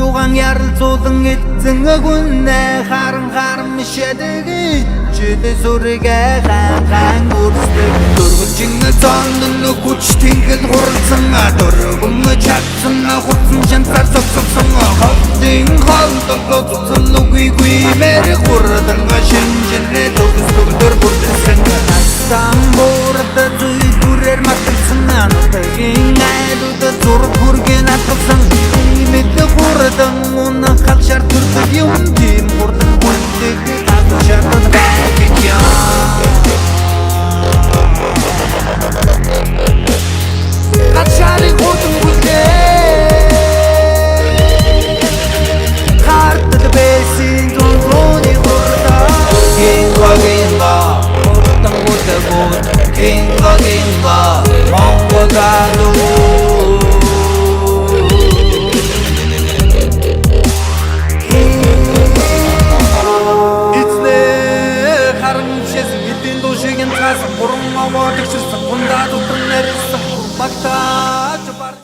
юугаан ярилцуулан эзэн өгүнэ харан мишэдэг ичэдэ сүрэгэ хаан үрсдэг дөрвөлжин цаанны хүч тэнгэл хуралсан дөрвөн чадсан хурцсан шантар согсон хавдын халдаа цуцсан үгүй мэр хурдан шинжэнэ төгсдөр бүрдсэн асан борд зүй бүрээр матсан нутгийн айлууд зург хүргэн атсан мэд хурдан унна халшар төрдөг юм тийм хурдан хүндэг шатан бэкя хачари хурдан хүндэг хартд бэсин тонрони хурда гинга хурдан хүндэг гинга монголаду буран аваад ирсэн гундаа дутан нарийнсан багтаа